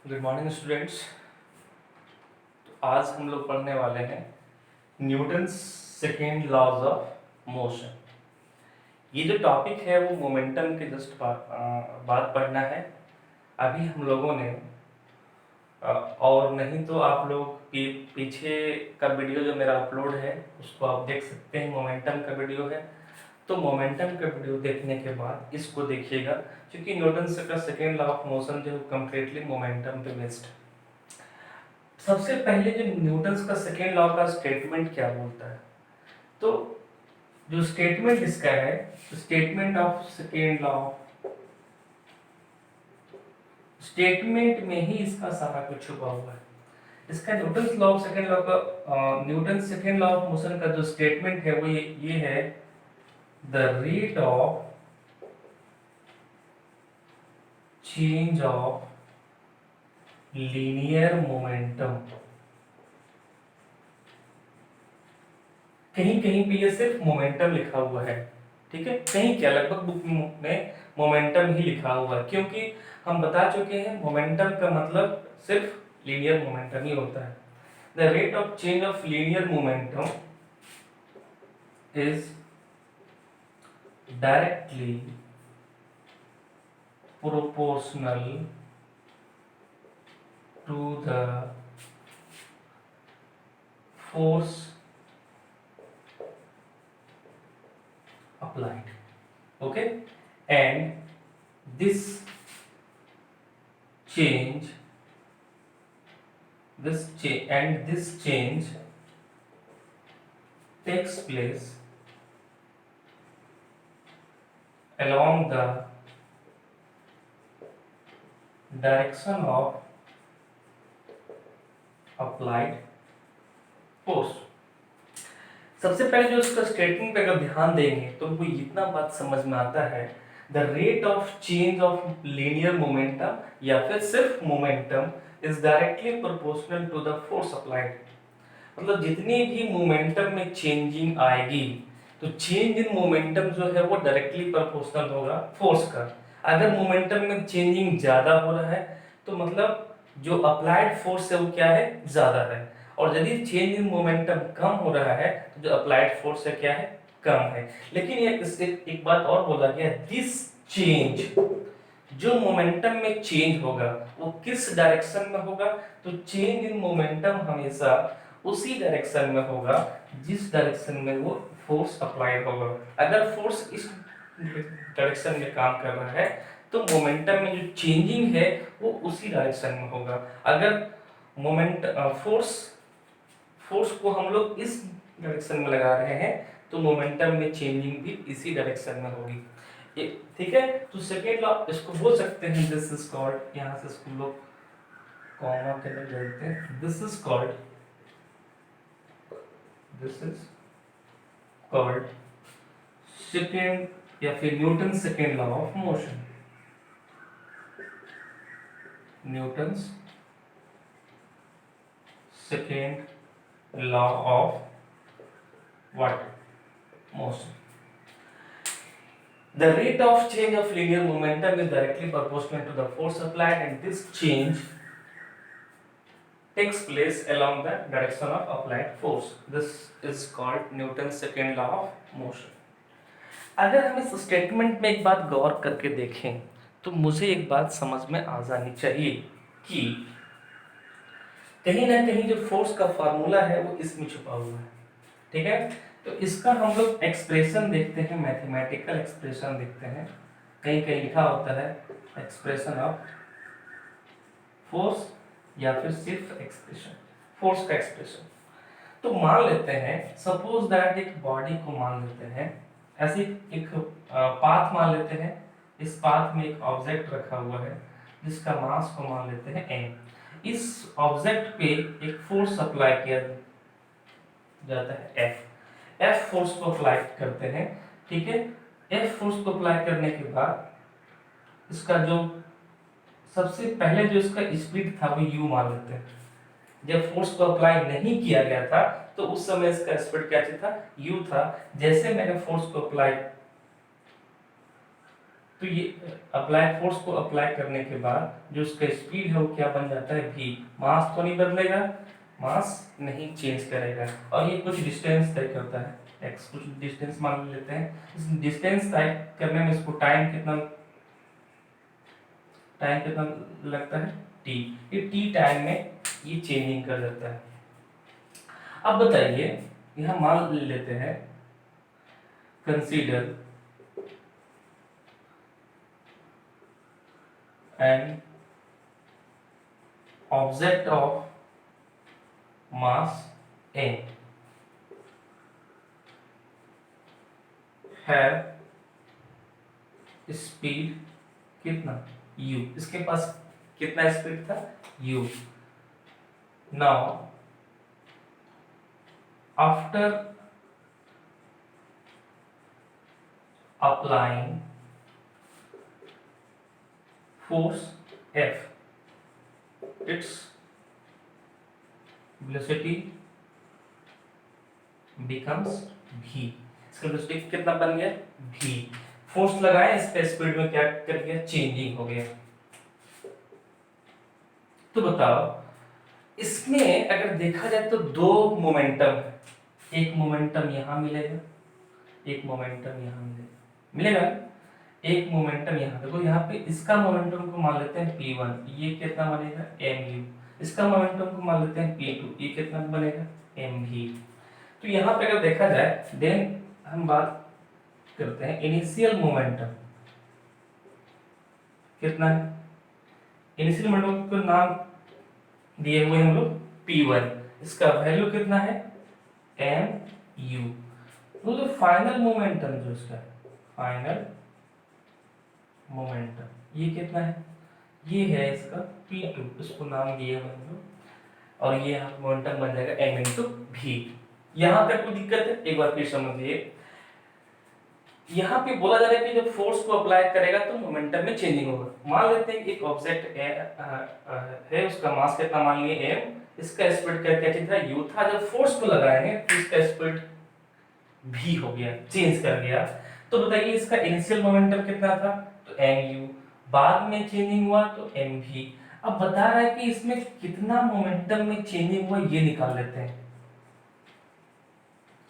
Good morning students. तो आज हम लोग पढ़ने वाले हैं Newton's second laws of motion. ये जो टॉपिक है वो मोमेंटम के जस्ट बाद पढ़ना है। अभी हम लोगों ने और नहीं तो आप लोग पीछे का वीडियो जो मेरा अपलोड है उसको आप देख सकते हैं। मोमेंटम का वीडियो है, तो मोमेंटम का वीडियो देखने के बाद इसको देखिएगा, क्योंकि न्यूटन्स का सेकेंड लॉ ऑफ मोशन जो कम्प्लीटली मोमेंटम पे बेस्ड। सबसे पहले जो न्यूटन्स का सेकेंड लॉ का स्टेटमेंट क्या बोलता है, तो जो स्टेटमेंट इसका है, statement of second law, statement में ही इसका सारा कुछ छुपा हुआ है। इसका Newton's law of second law का Newton second law of motion का जो स्टेटमेंट है वो ये है, the rate of change of linear momentum. कहीं कहीं पे ये सिर्फ मोमेंटम लिखा हुआ है, ठीक है, कहीं क्या लगभग बुक में मोमेंटम ही लिखा हुआ है, क्योंकि हम बता चुके हैं मोमेंटम का मतलब सिर्फ लीनियर मोमेंटम ही होता है। The rate of change of linear momentum is directly proportional to the force applied. Okay, and this change takes place along the direction of applied force. सबसे पहले जो इसका स्टेटमेंट पे अगर ध्यान देंगे तो हमको इतना बात समझ में आता है, the rate of change of linear momentum या फिर सिर्फ momentum is directly proportional to the force applied. मतलब जितनी भी मोमेंटम में चेंजिंग आएगी तो चेंज इन मोमेंटम जो है वो डायरेक्टली प्रोपोर्शनल होगा फोर्स का। अगर मोमेंटम में चेंजिंग ज्यादा हो रहा है तो मतलब जो अप्लाइड फोर्स है वो क्या है, ज्यादा है, और यदि चेंज इन मोमेंटम कम हो रहा है तो जो अप्लाइड फोर्स है क्या है, कम है। लेकिन ये एक बात और बोला गया, दिस चेंज, जो मोमेंटम में चेंज होगा वो किस डायरेक्शन में होगा, तो चेंज इन मोमेंटम हमेशा उसी डायरेक्शन में होगा जिस डायरेक्शन में वो फोर्स अप्लाइड होगा। अगर फोर्स इस डायरेक्शन में काम कर रहा है तो मोमेंटम में जो चेंजिंग है वो उसी डायरेक्शन में होगा। अगर मोमेंट फोर्स को हम लोग इस डायरेक्शन में लगा रहे हैं तो मोमेंटम में चेंजिंग भी इसी डायरेक्शन में होगी, ठीक है। तो सेकेंड लॉ इसको बोल सकते हैं, दिस इज कॉल्ड, यहां से इसको लोग कॉमा के लिए बोलते हैं, दिस इज कॉल्ड सेकेंड या फिर Newton second law of motion. Newton's second law of what? Motion. The rate of change of linear momentum is directly proportional to the force applied, and this change takes place along the direction of applied force. This is called Newton's second law of motion. अगर हम इस statement में एक बात गौर करके देखें तो मुझे एक बात समझ में आ जानी चाहिए कि कहीं ना कहीं जो फोर्स का फार्मूला है वो इसमें छुपा हुआ है, ठीक है। तो इसका हम लोग एक्सप्रेशन देखते हैं, मैथमेटिकल एक्सप्रेशन देखते हैं, कहीं कहीं लिखा होता है एक्सप्रेशन ऑफ फोर्स या फिर सिर्फ एक्सप्रेशन फोर्स का एक्सप्रेशन। तो मान लेते हैं, सपोज दैट एक बॉडी को मान लेते हैं, ऐसे एक पाथ मान लेते हैं, इस पाथ में एक ऑब्जेक्ट रखा हुआ है जिसका मास को मान लेते हैं m। इस ऑब्जेक्ट पे एक फोर्स अप्लाई किया जाता है F फोर्स को अप्लाई करते हैं, ठीक है। F फोर्स को अप्लाई करने के बाद इसका जो सबसे पहले जो इसका स्पीड था वो u मान लेते हैं। जब फोर्स को अप्लाई नहीं किया गया था तो उस समय इसका स्पीड क्या था, u था। जैसे मैंने फोर्स को अप्लाई तो ये अप्लाई फोर्स को अप्लाई करने के बाद जो उसका स्पीड है वो क्या बन जाता है v। मास तो नहीं बदलेगा, मास नहीं चेंज करेगा, और ये कुछ डिस्टेंस तय करता है x, कुछ डिस्टेंस मान लेते हैं। इस डिस्टेंस तय करने में इसको टाइम कितना लगता है t। ये t टाइम में ये चेंजिंग कर देता है। अब बताइए यहाँ मान लेते हैं consider an object of mass m है स्पीड कितना u, इसके पास कितना स्पीड था u। Now after applying force F, its velocity becomes v। इसका वेलोसिटी कितना बन गया v। फोर्स लगाए, इसका स्पीड में क्या कर गया चेंजिंग हो गया। तो बताओ इसमें अगर देखा जाए तो दो मोमेंटम है, एक मोमेंटम यहां मिलेगा, एक मोमेंटम यहां मिलेगा, एक मोमेंटम यहाँ देखो, यहाँ पे इसका मोमेंटम को मान लेते हैं p1, ये कितना बनेगा mu। इसका मोमेंटम को मान लेते हैं p2, ये कितना बनेगा mv। तो यहाँ पे अगर देखा जाए देन हम बात करते हैं इनिशियल मोमेंटम कितना है। इनिशियल मोमेंटम को नाम दिए हुए हम लोग p1, इसका वैल्यू कितना है mu। तो जो फाइनल मोमेंटम जो इसका फाइनल मोमेंटम ये कितना है, ये है इसका p2, इसको नाम दिए हम लोग, और ये मोमेंटम बन जाएगा m इंटू v। यहाँ तक कोई दिक्कत है एक बार फिर समझिए। यहाँ पे बोला जा रहा है कि जब फोर्स को अप्लाई करेगा तो मोमेंटम में चेंजिंग होगा। मान लेते हैं एक ऑब्जेक्ट है, उसका मास कितना मान लिए m, इसका स्पीड क्या चीज था u था। जब फोर्स को लगाएंगे तो इसका स्पीड v हो गया, चेंज कर गया। तो बताइए इसका इनिशियल मोमेंटम कितना था तो mu, बाद में चेंजिंग हुआ तो mv। अब बता रहा है कि इसमें कितना मोमेंटम में चेंजिंग हुआ ये निकाल लेते हैं,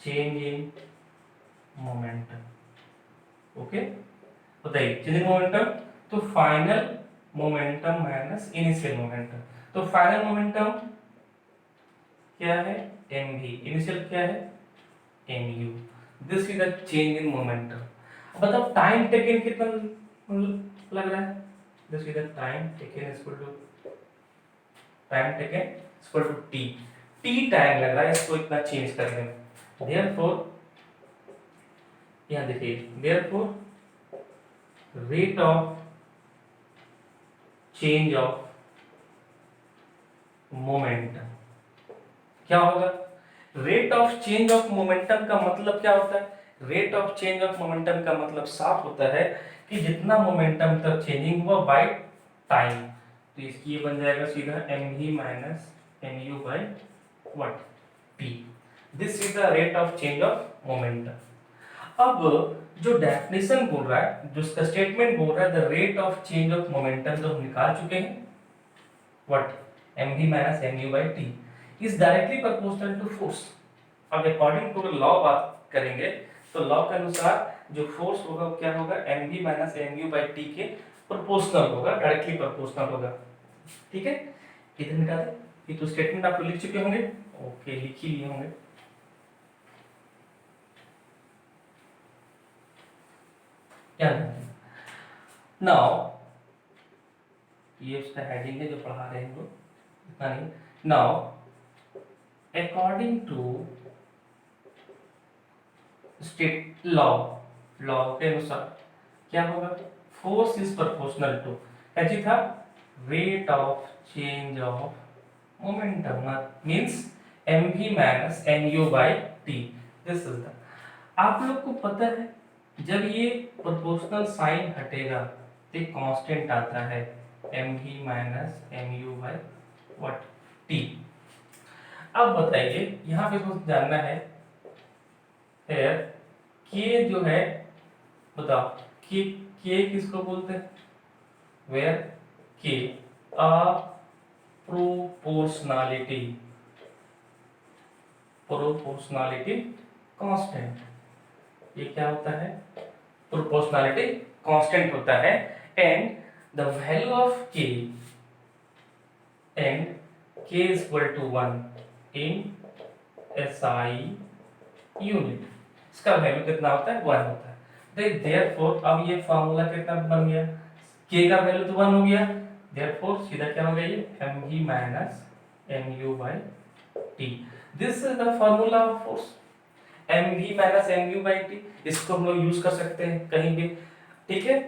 चेंज इन मोमेंटम। ओके बताइए चेंज इन मोमेंटम, तो final momentum minus initial momentum. तो फाइनल मोमेंटम क्या है mv, इनिशियल क्या है mu। This is the change in momentum. अब बताओ टाइम टेकन कितना लग रहा है, this is the time taken equal to time taken equal to t time लग रहा है इसको इतना चेंज करने में। देयरफॉर यहां देखिए, therefore rate of change of momentum क्या होगा, rate of change of momentum का मतलब क्या होता है, rate of change of momentum का मतलब साफ होता है कि जितना मोमेंटम तक चेंजिंग हुआ बाय टाइम। तो इसकी ये बन जाएगा सीधा mv minus mu by what t। This is the rate of change of momentum. अब जो डेफिनेशन बोल रहा है, जो इसका स्टेटमेंट बोल रहा है the rate of change of momentum तो हम निकाल चुके हैं, what mv minus mu by t is directly proportional to force. अब अकॉर्डिंग टू लॉ बात करेंगे तो लॉ के अनुसार जो फोर्स होगा वो क्या होगा mv minus mu by t के प्रोपोर्शनल होगा, डायरेक्टली प्रोपोर्शनल होगा। ठीक है, इधर मिटा दे, ये तो स्टेटमेंट आप लिख चुके होंगे, ओके लिख ही लिए होंगे। क्या नाउ ये उसका हेडिंग है जो पढ़ा रहे हैं हम लोग, इतना नहीं। Now according to state law, law के अनुसार क्या होगा, फोर्स इज प्रोपोर्शनल टू क्या चीज था, rate of change of momentum means mv minus mu by t। This is the, आप लोग को पता है जब ये प्रोपोर्शनल साइन हटेगा तो एक कांस्टेंट आता है mv minus mu by what t। अब बताइए यहाँ पे कुछ जानना है कि जो है बताओ कि के किसको बोलते हैं, वेयर के अ प्रोपोर्शनलिटी प्रोपोर्शनलिटी कांस्टेंट। ये क्या होता है, प्रोपोर्शनलिटी कांस्टेंट होता है। एंड द वैल्यू ऑफ के and k is equal to 1 in SI unit, इसका वैल्यू कितना होता है, 1 होता है। देयरफॉर अब ये फार्मूला कितना बन गया, k का वैल्यू तो 1 हो गया, देयरफॉर सीधा क्या हो गया ये mg minus mu by t। This is the formula of force, mv minus mu by t। इसको हम लोग यूज कर सकते हैं कहीं भी, ठीक है।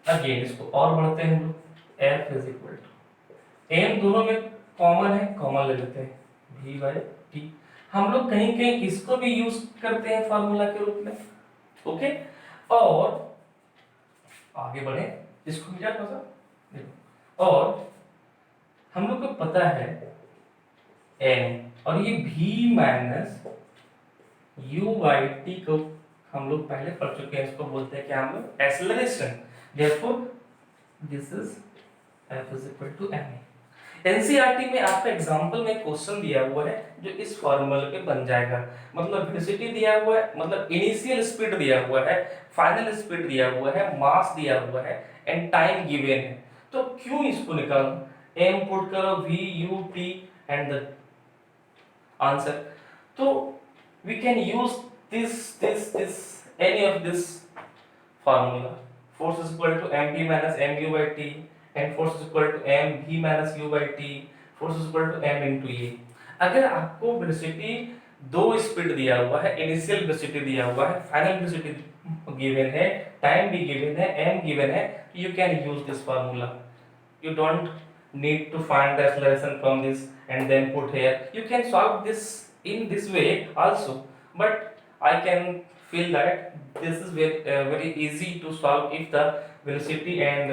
अगेन इसको और बढ़ते हैं हम लोग, f is equal to m, दोनों में कॉमन है, कॉमन ले लेते हैं v by t। हम लोग कहीं कहीं इसको भी यूज करते हैं फार्मूला के रूप में, ओके। और आगे बढ़े, इसको भी क्या देखो, और हम लोग को पता है m, और ये v minus u by T को हम लोग पहले पढ़ चुके हैं, इसको बोलते हैं क्या हम लोग, acceleration. Therefore this is f is equal to ma। NCERT में आपका एग्जांपल में क्वेश्चन दिया हुआ है जो इस फॉर्मूले पे बन जाएगा, मतलब वेलोसिटी दिया हुआ है, मतलब इनिशियल स्पीड दिया हुआ है, फाइनल स्पीड दिया हुआ है, मास दिया हुआ है एंड टाइम गिवन है। तो क्यों इसको निकालो, m पुट करो v u t and the answer. तो we can use this any of this formula, force is equal to mp minus mu by t and force is equal to mv minus u by t, force is equal to m into a। अगर आपको velocity दो speed दिया हुआ है, initial velocity दिया हुआ है, final velocity given है, टाइम भी गिवन है, m गिवन है, you can use this formula। You don't need to find the acceleration from this and then put here, you can solve this in this way also, but I can feel that this is very easy to solve if the velocity and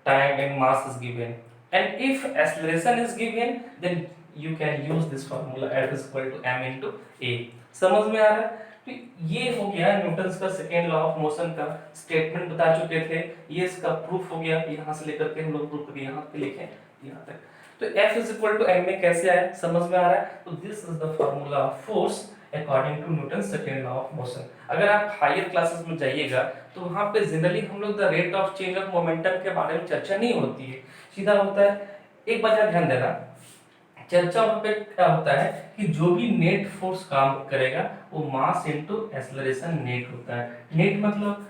time and mass is given, and if acceleration is given then you can use this formula F is equal to m into a। समझ में आ रहा है। तो ये हो गया Newton's का second law of motion का स्टेटमेंट बता चुके थे, ये इसका प्रूफ हो गया, यहाँ से लेकर के हम लोग प्रूफ यहाँ पे लिखे यहाँ तक। तो F is equal to m में कैसे आया, समझ में आ रहा है। तो this is the formula of force according to Newton second law of motion. अगर आप हायर क्लासेस में जाइएगा तो वहाँ पे जनरली हम लोग the rate of change of momentum के बारे में चर्चा नहीं होती है, सीधा होता है। एक बात का ध्यान देना, चर्चा वहाँ पे क्या होता है कि जो भी नेट फोर्स काम करेगा वो मास इनटू एक्सेलरेशन नेट होता है। नेट मतलब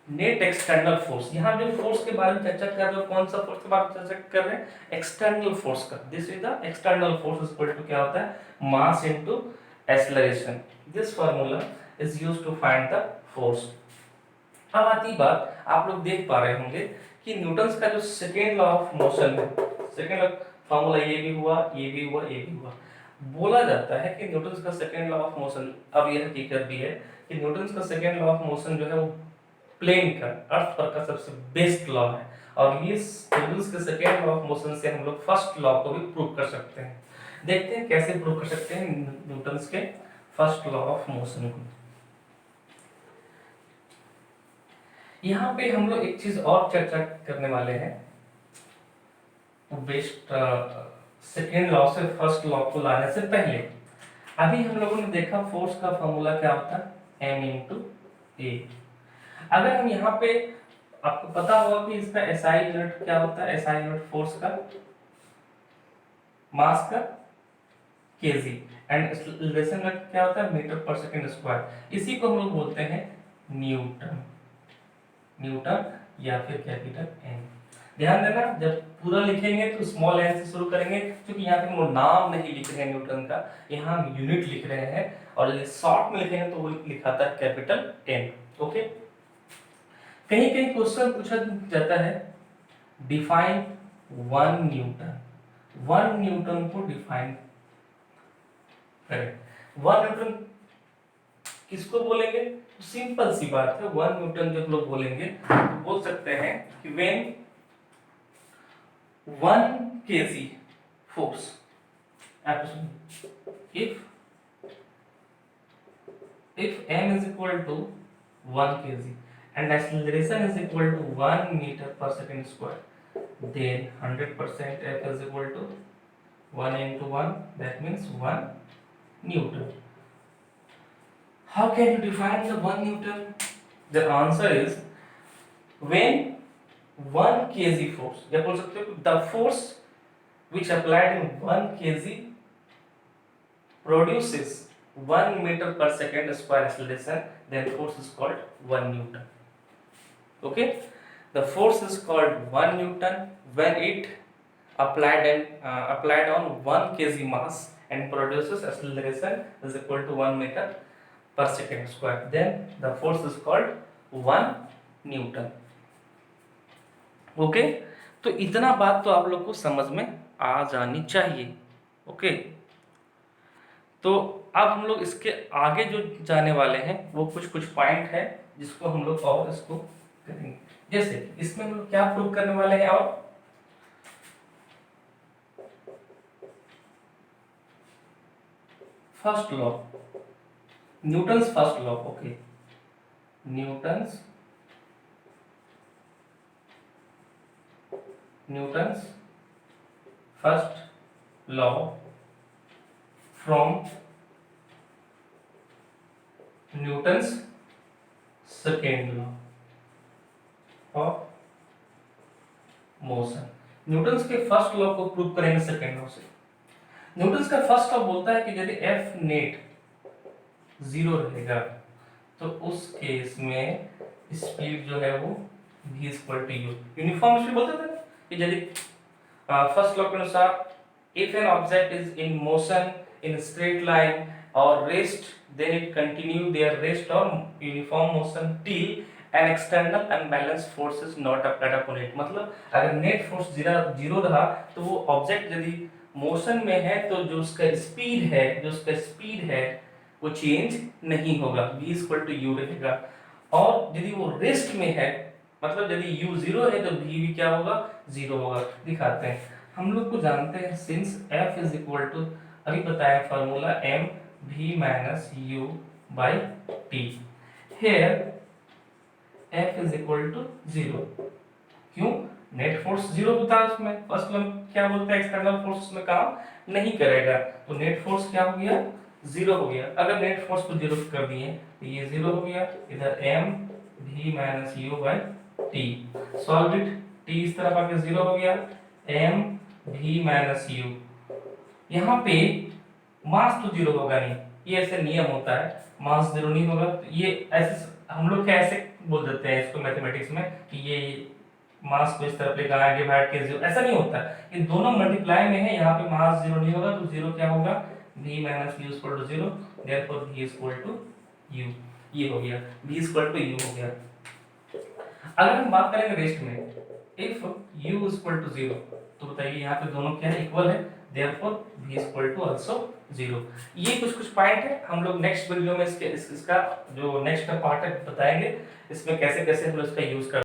नेट एक्सटर्नल फोर्स, यहाँ जो फोर्स के बारे में चर्चा कर रहे हो, कौन सा फोर्स के बारे में चर्चा कर रहे हैं, एक्सटर्नल फोर्स का। This is the external force equal to क्या होता है, mass into acceleration. This formula is used to find the force. अब आती बात, आप लोग देख पा रहे होंगे कि न्यूटन्स का जो सेकेंड लॉ ऑफ मोशन है, सेकेंड लॉ फार्मूला ये भी हुआ, ये भी हुआ, ये भी हुआ। बोला जाता है कि न्यूटन्स का सेकेंड लॉ ऑफ मोशन, अब यह हकीकत भी है कि न्यूटन्स का सेकेंड लॉ ऑफ मोशन जो है वो प्लेन का, अर्थ पर का सबसे बेस्ट लॉ है, और ये न्यूटन्स के सेकेंड लॉ ऑफ मोशन से हम लोग फर्स्ट लॉ को भी प्रूव कर सकते हैं। देखते हैं कैसे प्रूव कर सकते हैं न्यूटन्स के फर्स्ट लॉ ऑफ मोशन को। यहाँ पे हम लोग एक चीज और चर्चा करने वाले हैं, बेस्ट सेकेंड लॉ से फर्स्ट लॉ को लाने से पहले अभी हम लोगों ने देखा फोर्स का फॉर्मूला क्या होता है, m इंटू ए। अगर हम यहाँ पे, आपको पता होगा कि इसका एसआई यूनिट क्या होता है, एसआई यूनिट फोर्स का, मास का केजी, एंड एक्सेलरेशन का क्या होता है, मीटर पर सेकंड स्क्वायर। इसी को हम लोग बोलते हैं न्यूटन, न्यूटन या फिर कैपिटल एन। ध्यान देना, जब पूरा लिखेंगे तो स्मॉल एन से शुरू करेंगे, क्योंकि यहाँ पे हम नाम नहीं लिख रहे हैं न्यूटन का, यहाँ हम यूनिट लिख रहे हैं, और शॉर्ट में लिखेंगे तो वो लिखाता है कैपिटल एन। ओके, कहीं कहीं क्वेश्चन पूछा जाता है define one Newton, one Newton को डिफाइन करें। वन न्यूटन किसको बोलेंगे, सिंपल सी बात है, वन न्यूटन जब लोग बोलेंगे तो बोल सकते हैं कि when 1 kg force, if m is equal to 1 kg and acceleration is equal to 1 meter per second square, then 100% F is equal to 1 into 1, that means 1 Newton. How can you define the 1 Newton? The answer is when 1 kg force, या बोल सकते हो the force which applied in 1 kg produces 1 meter per second square acceleration, then force is called 1 Newton. Okay, the force is called 1 Newton when it applied on 1 kg mass and produces acceleration is equal to 1 meter per second square, then the force is called 1 Newton. Okay, तो इतना बात तो आप लोग को समझ में आ जानी चाहिए. ओके, तो अब हम लोग इसके आगे जो जाने वाले हैं वो कुछ पॉइंट है जिसको हम लोग और इसको करेंगे. जैसे इसमें हम लोग क्या प्रूव करने वाले हैं, और first law, Newton's first law. Okay, Newton's first law from Newton's second law of motion. Newton's के फर्स्ट लॉ को प्रूव करेंगे सेकेंड लॉ से. न्यूटन्स का फर्स्ट लॉ बोलता है कि यदि एफ नेट 0 रहेगा तो उस केस में स्पीड जो है वो v equal to u, uniform speed बोलते थे ना, कि यदि फर्स्ट लॉ के अनुसार if an object is in motion in straight line or rest, then it continue their rest or uniform motion till an external unbalanced force is not applied upon it. मतलब अगर net force zero रहा तो वो object यदि motion में है तो जो उसका स्पीड है वो चेंज नहीं होगा, v इक्वल टू यू रहेगा. और यदि वो रेस्ट में है, मतलब यदि u 0 है तो v भी क्या होगा, 0 होगा. दिखाते हैं. हम लोग को जानते हैं since f is equal to, अभी बताया formula m v minus u by t. Here f is equal to 0. क्यों? नेट फोर्स 0 होता है उसमें. फर्स्ट लॉ क्या बोलता है, एक्सटर्नल फोर्स उसमें काम नहीं करेगा, तो नेट फोर्स क्या हो गया, 0 हो गया. अगर नेट फोर्स को 0 कर दिए तो ये 0 हो गया. इधर m v minus u by t, solve it. t इस तरफ आके 0 हो गया, m v माइनस u. यहाँ पे मास तो 0 होगा नहीं, ये ऐसे नियम होता है, मास 0 नहीं होगा. तो ये ऐसे हम लोग क्या ऐसे बोल देते हैं इसको मैथमेटिक्स में कि ये मास को इस तरफ लेकर आगे डिवाइड के 0, ऐसा नहीं होता. ये दोनों मल्टीप्लाई में है, यहाँ पे मास 0 नहीं होगा तो 0 क्या होगा, v minus u equal to 0, therefore v equal to u. ये हो गया, v इक्वल टू u हो गया. अगर हम बात करेंगे रेस्ट में, इफ u इक्वल टू 0, तो बताइए यहाँ पे दोनों क्या है, इक्वल है, therefore v equal to also 0. ये कुछ पॉइंट है, हम लोग नेक्स्ट वीडियो में इसका जो नेक्स्ट का पार्ट है बताएंगे, इसमें कैसे कैसे हम लोग इसका यूज कर